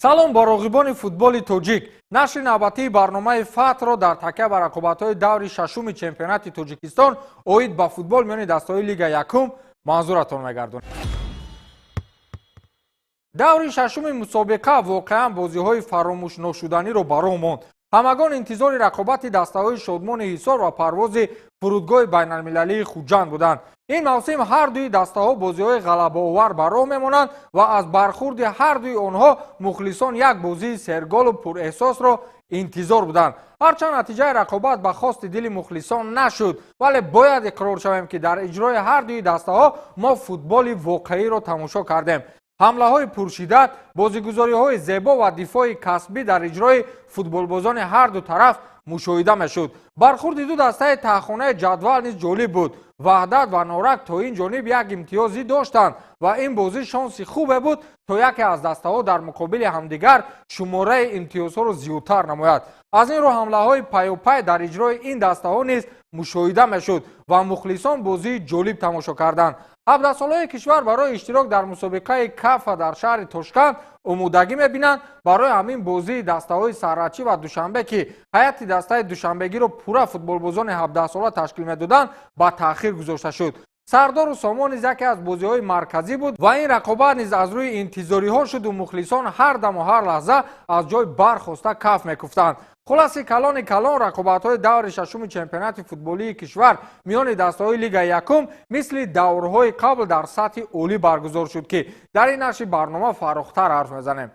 салом ба роғибони футболи тоҷик. Нашри навбатии барномаи ФАТҳро дар такя ба рақобатҳои даври шашуми чемпионати Тоҷикистон оид ба футбол миёни дастаҳои Лига Якум манзуратон мегардонем. даври шашуми мусобиқа воқеан бозиҳои фаромӯшношуданиро ба роҳ монд. ҳамагон интизори рақобати дастаҳои Шодмони Ҳисор ва парвози фурудгоҳи байналмилалии Хуҷанд буданд. ин мавсим ҳар дуи дастаҳо бозиҳои ғалабаовар ба роҳ мемонанд ва аз бархурди ҳар дуи онҳо мухлисон як бозии серголу пурэҳсосро интизор буданд. ҳарчанд натиҷаи рақобат ба хости дили мухлисон нашуд, вале бояд иқрор шавем ки дар иҷрои ҳар дуи дастаҳо мо футболи воқеиро тамошо кардем. ҳамлаҳои пуршиддат, бозигузориҳои зебо ва дифои касбӣ дар иҷрои футболбозони ҳар ду тараф мушоҳида мешуд. бархурди ду дастаи таҳхонаи ҷадвал низ ҷолиб буд. ваҳдат ва норак то ин ҷониб як имтиёзӣ доштанд ва ин бозӣ шонси хубе буд то яке аз дастаҳо дар муқобили ҳамдигар шумораи имтиёзҳоро зиёдтар намояд. аз ин рӯ ҳамлаҳои пайопай дар иҷрои ин дастаҳо низ мушоҳида мешуд ва мухлисон бозии ҷолиб тамошо карданд. 17-солаи кишвар барои иштирок дар мусобиқаи кафа дар шаҳри Тошканд омодагӣ мебинанд. барои ҳамин бозии дастаҳои Саррачӣ ва Душанбе ки ҳайати дастаи Душанбегиро пурра футболбозони 17-сола ташкил медоданд ба таъхир гузошта шуд. сардору сомо низ яке аз бозиҳои марказӣ буд ва ин рақобат низ аз рӯи интизориҳо шуду мухлисон ҳар даму ҳар лаҳза аз ҷой бархоста каф мекуфтанд. хулоси калони калон рақобатҳои даври шашуми чемпионати футболии кишвар миёни дастаҳои Лига Якум мисли даврҳои қабл дар сатҳи олӣ баргузор шуд ки дар ин нашри барнома фарохтар ҳарф мезанем.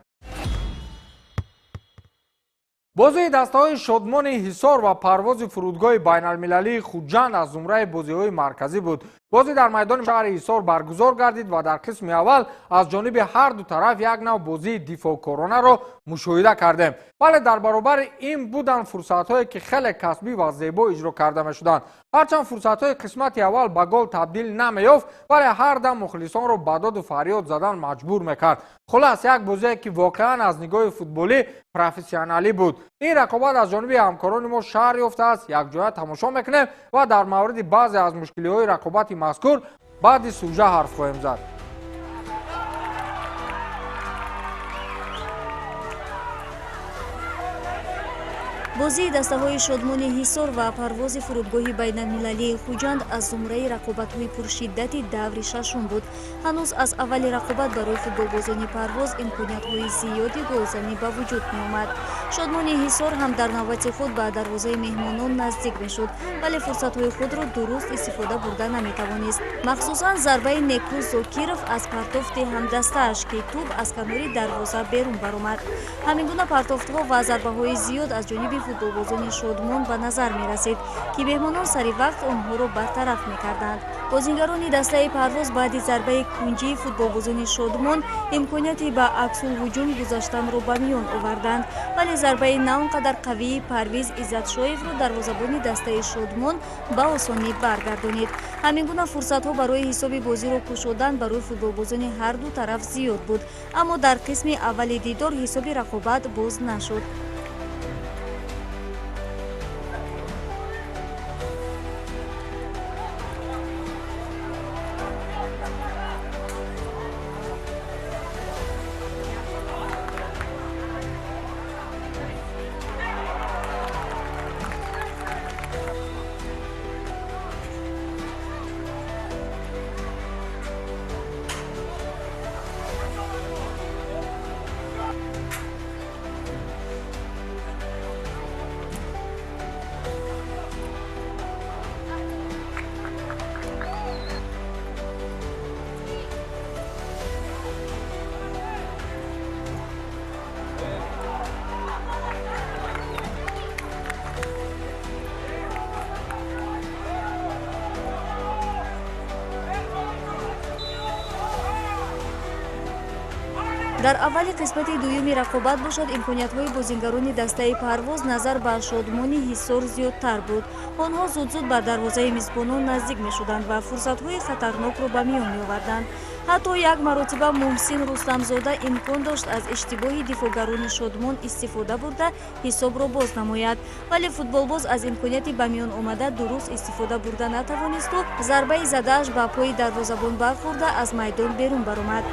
бозии дастаҳои Шодмони Ҳисор ва парвози фурудгоҳи байналмилалии Хуҷанд аз зумраи бозиҳои марказӣ буд. бозӣ дар майдони шаҳри Ҳисор баргузор гардид ва дар қисми аввал аз ҷониби ҳар ду тараф як нав бозии дифоъкоронаро мушоҳида кардем. вале дар баробари ин буданд фурсатҳое ки хеле касбӣ ва зебо иҷро карда мешуданд. ҳарчанд фурсатҳои қисмати аввал ба гол табдил намеёфт, вале ҳар дам мухлисонро ба доду фарёд задан маҷбур мекард. хулас як бозие ки воқеан аз нигоҳи футболӣ профессионалӣ буд. ин рақобат аз ҷониби ҳамкорони мо шаҳр ёфтааст. якҷоя тамошо мекунем ва дар мавриди баъзе аз мушкилиҳои рақобати мазкур баъди сӯжа ҳарф хоҳем зад. бозии дастаҳои Шодмони Ҳисор ва парвози фурудгоҳи байналмилалии Хуҷанд аз зумраи рақобатҳои пуршиддати даври шашум буд. ҳанӯз аз аввали рақобат барои футболбозони парвоз имкониятҳои зиёди голзанӣ ба вуҷуд меомад. Шодмони Ҳисор ҳам дар навбати худ ба дарвозаи меҳмонон наздик мешуд, вале фурсатҳои худро дуруст истифода бурда наметавонист. махсусан зарбаи Некру Зокиров аз партофти ҳамдастааш ки тӯб аз канори дарвоза берун баромад. ҳамин гуна партофтҳо ва зарбаҳои зиёд аз ҷониби футболбозони Шодмон ба назар мерасид ки меҳмонон сари вақт онҳоро бартараф мекарданд. бозингарони дастаи парвоз баъди зарбаи кунҷии футболбозони Шодмон имконияти ба аксулҳуҷум гузаштанро ба миён оварданд, вале зарбаи на он қадар қавии Парвиз Иззатшоевро дарвозабони дастаи Шодмон ба осонӣ баргардонид. ҳамин гуна фурсатҳо барои ҳисоби бозиро кушодан барои футболбозони ҳар ду тараф зиёд буд, аммо дар қисми аввали дидор ҳисоби рақобат боз нашуд. дар аввали қисмати дуюми рақобат бошад имкониятҳои бозингарони дастаи парвоз назар ба Шодмони Ҳисор зиёдтар буд. онҳо зуд бар дарвозаи мизбонон наздик мешуданд ва фурсатҳои хатарнокро ба миён меоварданд. ҳатто як маротиба Муҳсин Рустамзода имкон дошт аз иштибоҳи дифоъгарони Шодмон истифода бурда ҳисобро боз намояд, вале футболбоз аз имконияти ба миён омада дуруст истифода бурда натавонисту зарбаи задааш ба пои дарвозабон бархӯрда аз майдон берун баромад.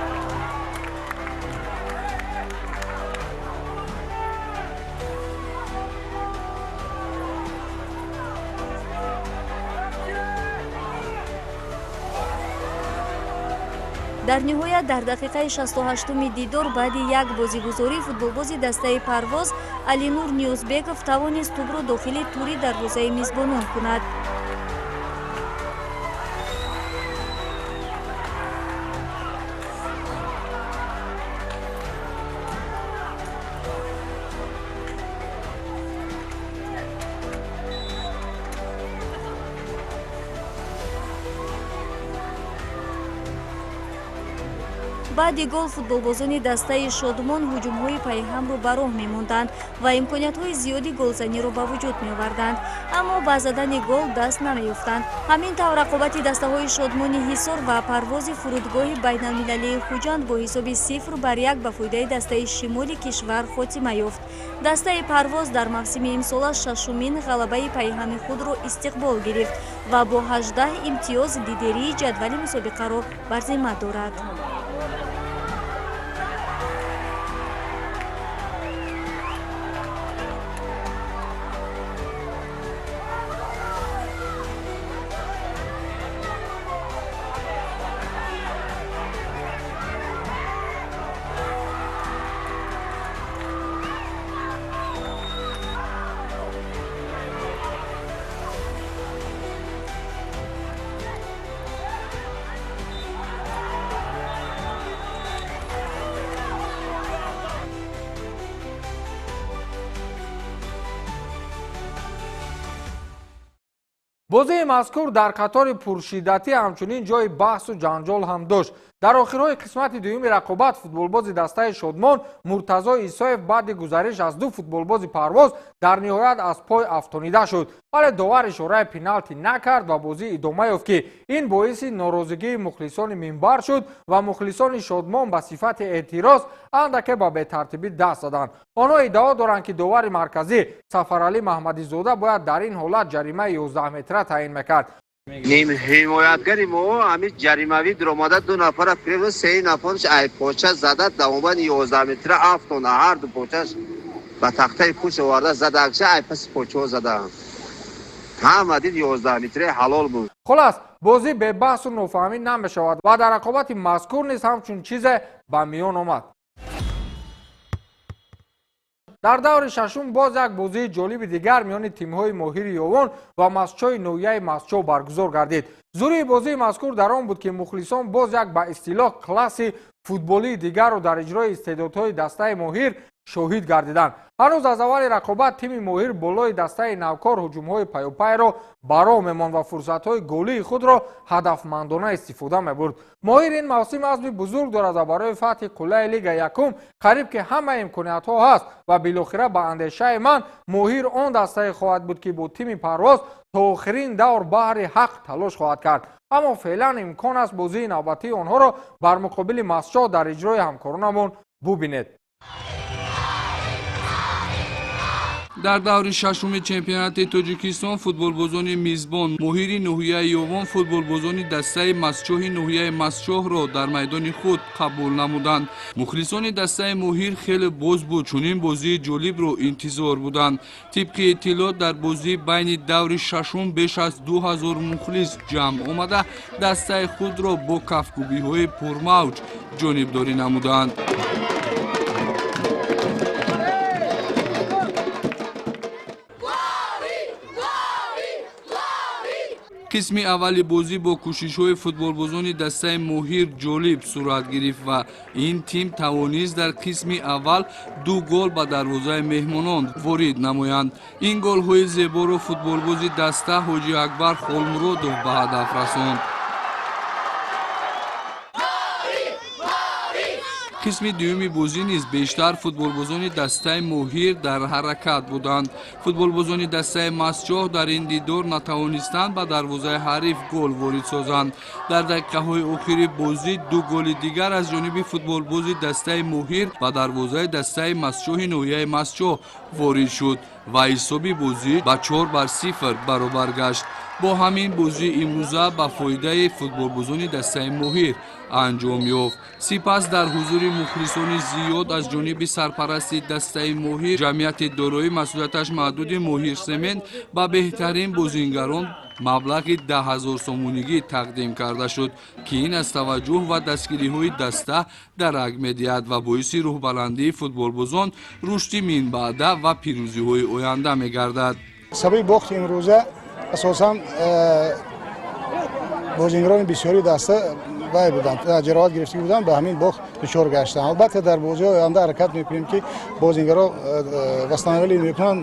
дар ниҳоят дар дақиқаи 68-уми дидор баъди як бозигузорӣ футболбози дастаи Парвоз Алинур Ниёзбеков тавонист тӯбро дохили тури дарвозаи мизбонон кунад. баъди гол футболбозони дастаи Шодмон ҳуҷумҳои пайҳамро ба роҳ мемонданд ва имкониятҳои зиёди голзаниро ба вуҷуд меоварданд, аммо ба задани гол даст намеёфтанд. ҳамин тавр рақобати дастаҳои Шодмони Ҳисор ва Парвози фурудгоҳи байналмилалии Хуҷанд бо ҳисоби 0-1 ба фоидаи дастаи шимоли кишвар хотима ёфт. дастаи Парвоз дар мавсими имсола шашумин ғалабаи пайҳами худро истиқбол гирифт ва бо 18 имтиёз лидерии ҷадвали мусобиқаро бар зимма дорад. бозии мазкур дар қатори пуршиддатӣ ҳамчунин ҷои баҳсу ҷанҷол ҳам дошт. дар охирҳои қисмати дуюми рақобат футболбози дастаи Шодмон Муртазо Исоев баъди гузариш аз ду футболбози Парвоз дар ниҳоят аз пой афтонида шуд, вале довар ишораи пеналти накард ва бозӣ идома ёфт ки ин боиси норозигии мухлисони минбар шуд ва мухлисони Шодмон ба сифати эътироз андаке ба бетартибӣ даст заданд. онҳо иддао доранд ки довари марказӣ Сафаралӣ Маҳмадизода бояд дар ин ҳолат ҷаримаи 11 метра таъин мекард. ҳимоятгари мо ҳамин ҷаримавӣ диромада ду нафара фирӯ се нафарш айбпоча зада давомани 11 метра афтона ҳар ду почаш ба тахтаи пуш оварда зада акша айпаси почаҳо задаанд. ҳама дид 11 метраи ҳалол буд. хулас бозӣ бебаҳсу нофаҳмӣ намешавад ва дар рақобати мазкур низ ҳамчун чизе ба миён омад. дар даври шашум боз як бозии ҷолиби дигар миёни тимҳои моҳири Ёвон ва Масчои ноҳияи Масчо баргузор гардид. зурии бозии мазкур дар он буд ки мухлисон боз як ба истилоҳ класси футболии дигарро дар иҷрои истеъдодҳои дастаи моҳир шоҳид гардиданд. ҳанӯз аз аввали рақобат тими моҳир болои дастаи навкор ҳуҷумҳои паёпайро ба роҳ мемонд ва фурсатҳои голии худро ҳадафмандона истифода мебурд. моҳир ин мавсим азми бузург дорад ва барои фатҳи қуллаи лига якум қариб ки ҳама имкониятҳо ҳаст ва билохира ба андешаи ман моҳир он дастае хоҳад буд ки бо тими Парвоз то охирин давр баҳри ҳақ талош хоҳад кард. аммо феълан имкон аст бозии навбатии онҳоро бар муқобили Масчо дар иҷрои ҳамкоронамон бубинед. дар даври шашуми чемпионати Тоҷикистон футболбозони мизбон моҳири ноҳияи Ёвон футболбозони дастаи Масчоҳи ноҳияи Масчоҳро дар майдони худ қабул намуданд. мухлисони дастаи моҳир хеле боз буд, чунин бозии ҷолибро интизор буданд. тибқи иттилоъ дар бозӣ байни даври шашум беш аз 2000 мухлис ҷамъ омада дастаи худро бо кафкубиҳои пурмавҷ ҷонибдорӣ намуданд. қисми аввали бозӣ бо кӯшишҳои футболбозони дастаи моҳир ҷолиб сурат гирифт ва ин тим тавонист дар қисми аввал ду гол ба дарвозаи меҳмонон ворид намоянд. ин голҳои зеборо футболбози даста Ҳоҷи Акбар Холмуродов ба ҳадаф расонд. қисми дуюми бозӣ низ бештар футболбозони дастаи моҳир дар ҳаракат буданд. футболбозони дастаи Масчоҳ дар ин дидор натавонистанд ба дарвозаи ҳариф гол ворид созанд. дар дақиқаҳои охири бозӣ ду голи дигар аз ҷониби футболбози дастаи моҳир ба дарвозаи дастаи Масчоҳи ноҳияи Масчоҳ ворид шуд ва ҳисоби бозӣ ба 4-0 баробар гашт. бо ҳамин бозии имрӯза ба фоидаи футболбозони дастаи моҳир анҷом ёфт. сипас дар ҳузури мухлисони зиёд аз ҷониби сарпарасти дастаи моҳир ҷамъияти дорои масъулияташ маҳдуди моҳир семент ба беҳтарин бозингарон маблағи 10,000 сомонигӣ тақдим карда шуд, ки ин аз таваҷҷуҳ ва дастгириҳои даста дарак медиҳад ва боиси рӯҳбаландии футболбозон рушди минбаъда ва пирӯзиҳои оянда мегардад. сабаби бохти имрӯза асосан бозингирони бисёри даста вай буданд, ҷароҳат гирифтагӣ буданд, ба ҳамин бохт дучор гаштанд. албатта дар бозиҳои оянда ҳаракат мекунем ки бозингиро восстановили мекунанд,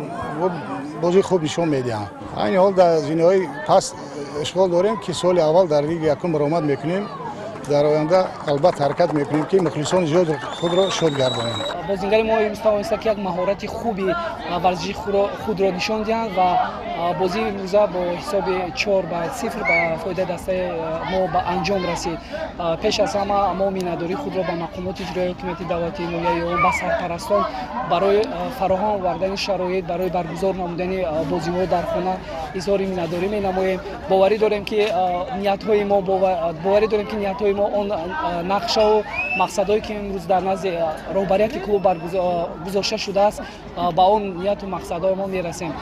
бозии хуб нишон медиҳанд. айни ҳол дар зинаҳои паст ишғол дорем ки соли аввал дар лиги якум баромад мекунем. дар оянда албатта ҳаракат мекунем ки мухлисони зиёд худро шод гардонем. бозингари мо имрӯз тавониста ки як маҳорати хуби варзиши худро нишон диҳанд ва бозии имрӯза бо ҳисоби 4-0 ба фоидаи дастаи мо ба анҷом расид. пеш аз ҳама мо миннатдории худро ба мақомоти иҷроии ҳокимияти давлати молияи он ба сарпарастон барои фароҳам овардани шароит барои баргузор намудани бозиҳо дар хона изҳори миннатдорӣ менамоем. боварӣ дорем ки ниятҳои мо он нақшаву мақсадҳое ки имрӯз дар назди роҳбарияти клуб гузошта шудааст, ба он нияту мақсадҳои мо мерасем.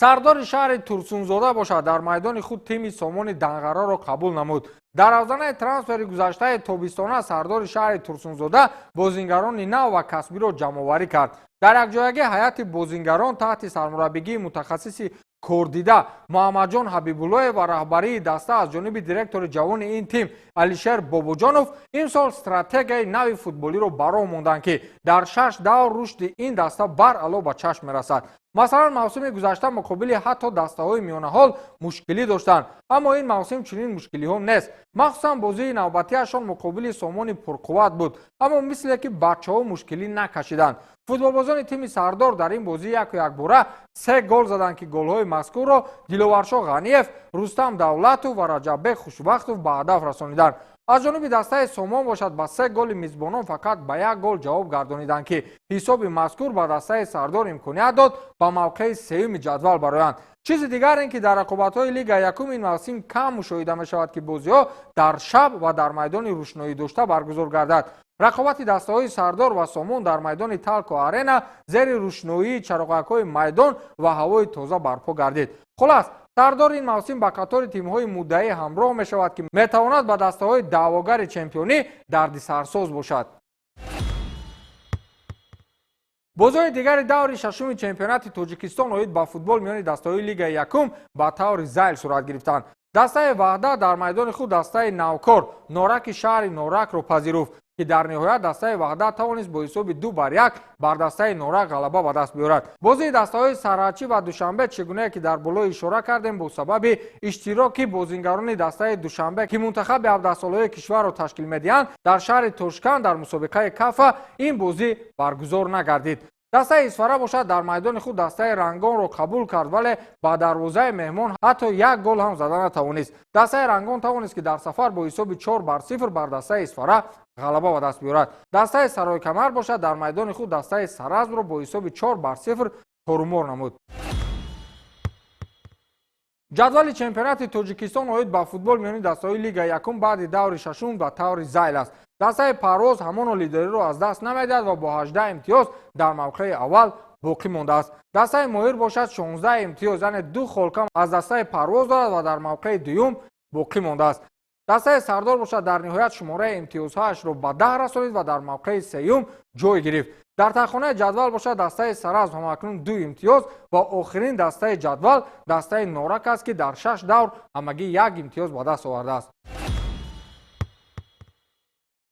сардори шаҳри турсунзода бошад дар майдони худ тими сомони данғараро қабул намуд. дар авзанаи трансфери гузаштаи тобистона сардори шаҳри турсунзода бозингарони нав ва касбиро ҷамъоварӣ кард. дар якҷоягӣ ҳайати бозингарон таҳти сармураббигии мутахассиси кордида муҳаммадҷон ҳабибуллоев ва раҳбарии даста аз ҷониби директори ҷавони ин тим алишер бобоҷонов имсол стратегияи нави футболиро баром монданд ки дар 6 давр рушди ин даста баръало ба чашм мерасад. масалан мавсими гузашта муқобили ҳатто дастаҳои миёнаҳол мушкилӣ доштанд, аммо ин мавсим чунин мушкилиҳо нест. махсусан бозии навбатиашон муқобили сомони пурқувват буд, аммо мисле ки бачаҳо мушкилӣ накашиданд. футболбозони тими сардор дар ин бозӣ якбора 3 гол заданд ки голҳои мазкурро диловаршо ғаниев, рустам давлатов ва раҷаббек хушбахтов ба ҳадаф расониданд. аз ҷониби дастаи сомон бошад ба 3 голи мизбонон фақат ба 1 гол ҷавоб гардониданд ки ҳисоби мазкур ба дастаи сардор имконият дод ба мавқеи сеюми ҷадвал бароянд. чизи дигар ин ки дар рақобатҳои лига якум ин мавсим кам мушоҳида мешавад ки бозиҳо дар шаб ва дар майдони рӯшноӣ дошта баргузор гардад. рақобати дастаҳои сардор ва сомон дар майдони талко арена зери рӯшноии чароғакҳои майдон ва ҳавои тоза барпо гардид. хулас сардор ин мавсим ба қатори тимҳои муддаӣ ҳамроҳ мешавад ки метавонад ба дастаҳои даъвогари чемпионӣ дардисарсоз бошад. бозиҳои дигари даври шашуми чемпионати тоҷикистон оид ба футбол миёни дастаҳои лигаи якум ба таври зайл сурат гирифтанд. дастаи ваҳдат дар майдони худ дастаи навкор нораки шаҳри норакро пазируфт ки дар ниҳоят дастаи ваҳдат тавонист бо ҳисоби 2-1 бар дастаи норак ғалаба ба даст биёрад. бозии дастаҳои сарҳачӣ ва душанбе чӣ гуне ки дар боло ишора кардем бо сабаби иштироки бозингарони дастаи душанбе ки мунтахаби 17-солаҳои кишварро ташкил медиҳанд дар шаҳри тошканд дар мусобиқаи кафа ин бозӣ баргузор нагардид. дастаи исфара бошад дар майдони худ дастаи рангонро қабул кард, вале ба дарвозаи меҳмон ҳатто 1 гол ҳам зада натавонист. дастаи рангон тавонист ки дар сафар бо ҳисоби 4-0 бар дастаи исфара ғалаба ба даст биёрад. дастаи саройкамар бошад дар майдони худ дастаи саразмро бо ҳисоби 4-0 торумор намуд. ҷадвали чемпионати тоҷикистон оид ба футбол миёни дастаҳои лигаи якум баъди даври шашум ба таври зайл аст. дастаи парвоз ҳамоно лидериро аз даст намедиҳад ва бо 18 имтиёз дар мавқеи аввал боқӣ мондааст. дастаи моҳир бошад 16 имтиёз, яъне 2 холкам аз дастаи парвоз дорад ва дар мавқеи дуюм боқӣ мондааст. дастаи сардор бошад дар ниҳоят шумораи имтиёзҳояшро ба 10 расонид ва дар мавқеи сеюм ҷой гирифт. дар тахонаи ҷадвал бошад дастаи саraz ҳамакнун 2 имтиёз ва охирин дастаи ҷадвал дастаи норак аст ки дар 6 давр ҳамагӣ 1 имтиёз ба даст овардааст.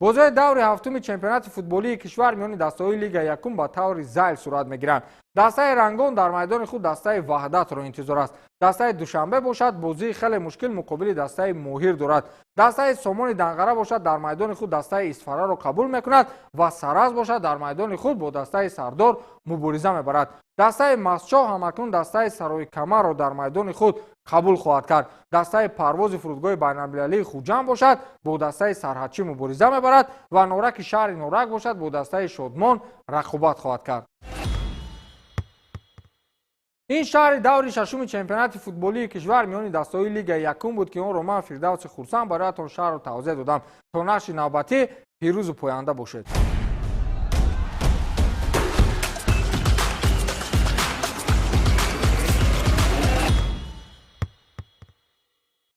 бозиҳои даври ҳафтуми чемпионати футболии кишвар миёни дастаҳои лигаи якум ба таври зайл сурат мегиранд. дастаи рангон дар майдони худ дастаи ваҳдатро интизор аст. дастаи душанбе бошад бозии хеле мушкил муқобили дастаи моҳир дорад. дастаи сомони данғара бошад дар майдони худ дастаи исфараро қабул мекунад ва сараз бошад дар майдони худ бо дастаи сардор мубориза мебарад. дастаи масчоҳ ҳамакнун дастаи саройкамарро дар майдони худ қабул хоҳад кард. дастаи парвози фурудгоҳи байналмилалии хуҷанд бошад бо дастаи сарҳачӣ мубориза мебарад ва нораки шаҳри норак бошад бо дастаи шодмон рақобат хоҳад кард. ин шаҳри даври шашуми чемпионати футболии кишвар миёни дастаҳои лигаи якум буд ки онро ман фирдавси хурсанд бароятон шаҳрро тавзеҳ додам. то нашри навбатӣ пирӯзу поянда бошед.